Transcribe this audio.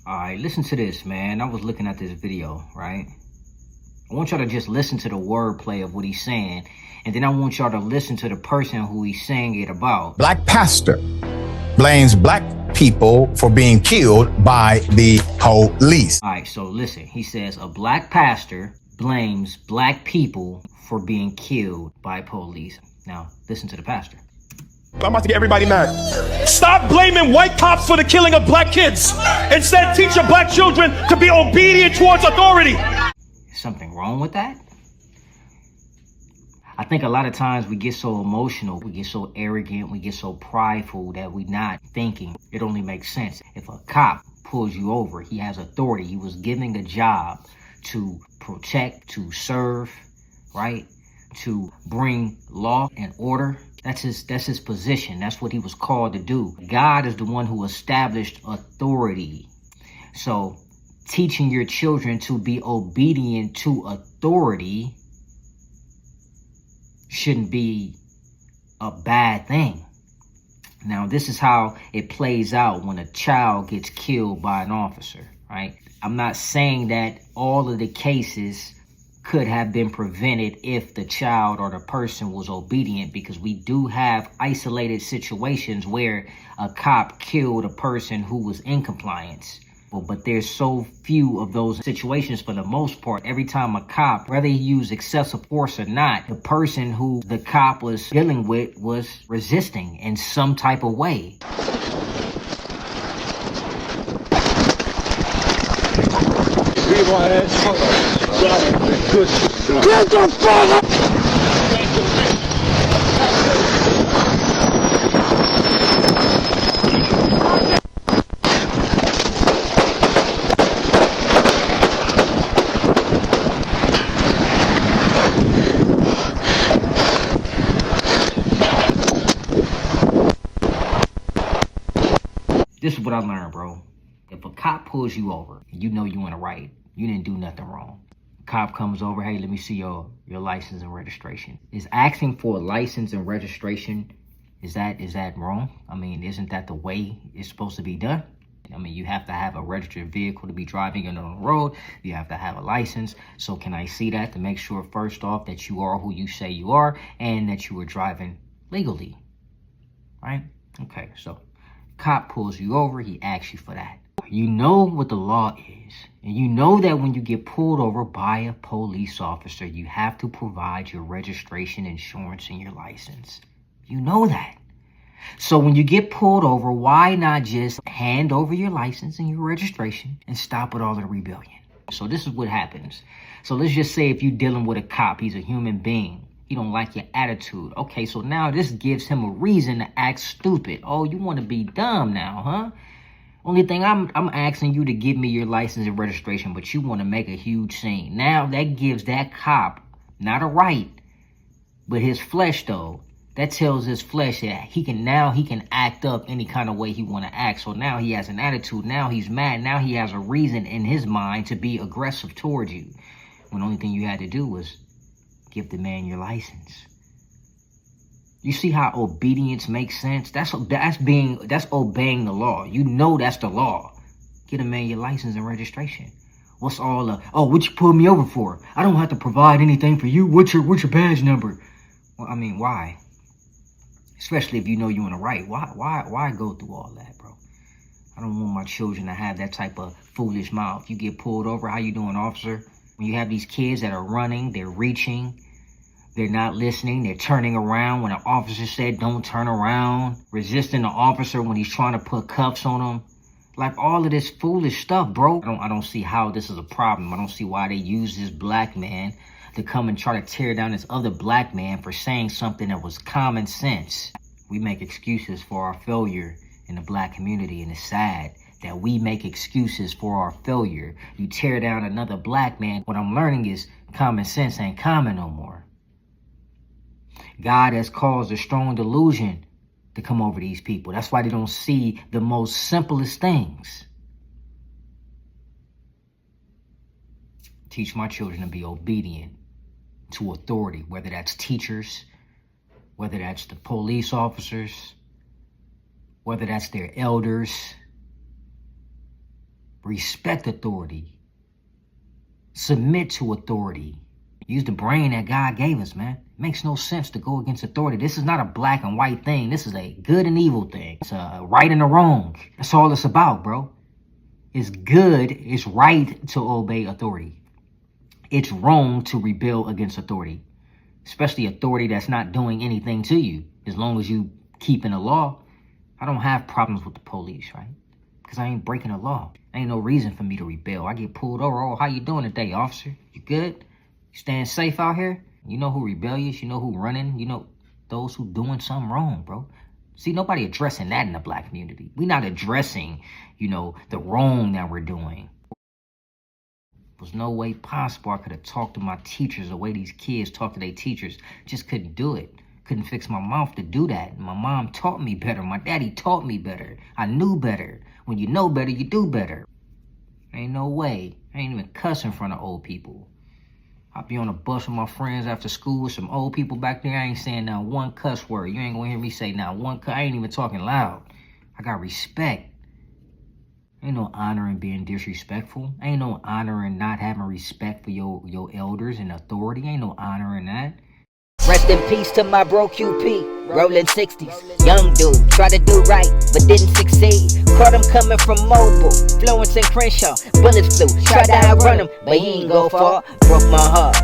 All right, listen to this, man. I was looking at this video, right? I want y'all to just listen to the wordplay of what he's saying, and then I want y'all to listen to the person who he's saying it about. Black pastor blames black people for being killed by the police. All right, so listen. He says a black pastor blames black people for being killed by police. Now, listen to the pastor. I'm about to get everybody mad. Stop blaming white cops for the killing of black kids. Instead, teach your black children to be obedient towards authority. Is something wrong with that? I think a lot of times we get so emotional, we get so arrogant, we get so prideful that we're not thinking. It only makes sense. If a cop pulls you over, he has authority. He was given a job to protect, to serve, right? To bring law and order. That's his position. That's what he was called to do. God is the one who established authority. So teaching your children to be obedient to authority shouldn't be a bad thing. Now, this is how it plays out when a child gets killed by an officer, right? I'm not saying that all of the cases could have been prevented if the child or the person was obedient, because we do have isolated situations where a cop killed a person who was in compliance. But there's so few of those situations for the most part. Every time a cop, whether he used excessive force or not, the person who the cop was dealing with was resisting in some type of way. Get the fuck up! This is what I learned, bro. If a cop pulls you over, you know you in the right. You didn't do nothing wrong. Cop comes over, hey, let me see your license and registration. Is asking for a license and registration, is that wrong? I mean, isn't that the way it's supposed to be done? I mean, you have to have a registered vehicle to be driving on the road. You have to have a license. So can I see that to make sure, first off, that you are who you say you are and that you are driving legally, right? Okay, so cop pulls you over, he asks you for that. You know what the law is, and you know that when you get pulled over by a police officer, you have to provide your registration, insurance, and your license. You know that. So when you get pulled over, why not just hand over your license and your registration and stop with all of the rebellion? So this is what happens. So let's just say if you're dealing with a cop, he's a human being. He don't like your attitude. Okay, so now this gives him a reason to act stupid. Oh, you want to be dumb now, huh? Only thing I'm asking you to give me your license and registration, but you want to make a huge scene. Now that gives that cop not a right, but his flesh though. That tells his flesh that he can act up any kind of way he want to act. So now he has an attitude. Now he's mad. Now he has a reason in his mind to be aggressive towards you. When the only thing you had to do was give the man your license. You see how obedience makes sense? That's obeying the law. You know that's the law. Get a man your license and registration. What's all what you pulled me over for? I don't have to provide anything for you. What's your badge number? Well, I mean, why? Especially if you know you're in the right. Why go through all that, bro? I don't want my children to have that type of foolish mouth. You get pulled over, how you doing, officer? When you have these kids that are running, they're reaching, they're not listening, they're turning around when an officer said don't turn around, resisting the officer when he's trying to put cuffs on them. Like all of this foolish stuff, bro. I don't see how this is a problem. I don't see why they use this black man to come and try to tear down this other black man for saying something that was common sense. We make excuses for our failure in the black community, and it's sad that we make excuses for our failure. You tear down another black man. What I'm learning is common sense ain't common no more. God has caused a strong delusion to come over these people. That's why they don't see the most simplest things. Teach my children to be obedient to authority, whether that's teachers, whether that's the police officers, whether that's their elders. Respect authority. Submit to authority. Use the brain that God gave us, man. It makes no sense to go against authority. This is not a black and white thing. This is a good and evil thing. It's a right and a wrong. That's all it's about, bro. It's good, it's right to obey authority. It's wrong to rebel against authority, especially authority that's not doing anything to you. As long as you keeping the law, I don't have problems with the police, right? Because I ain't breaking the law. Ain't no reason for me to rebel. I get pulled over. Oh, how you doing today, officer? You good? You staying safe out here? You know who rebellious? You know who running? You know those who doing something wrong, bro. See, nobody addressing that in the black community. We not addressing, the wrong that we're doing. There's no way possible I could have talked to my teachers the way these kids talk to their teachers. Just couldn't do it. Couldn't fix my mouth to do that. My mom taught me better. My daddy taught me better. I knew better. When you know better, you do better. Ain't no way. I ain't even cuss in front of old people. I'll be on a bus with my friends after school with some old people back there. I ain't saying not one cuss word. You ain't gonna hear me say not one cuss. I ain't even talking loud. I got respect. Ain't no honor in being disrespectful. Ain't no honor in not having respect for your elders and authority. Ain't no honor in that. Rest in peace to my bro QP, rolling 60s. Young dude, tried to do right, but didn't succeed. Caught him coming from Mobile, Florence and Crenshaw. Bullets flew, tried to outrun him, but he ain't go far. Broke my heart.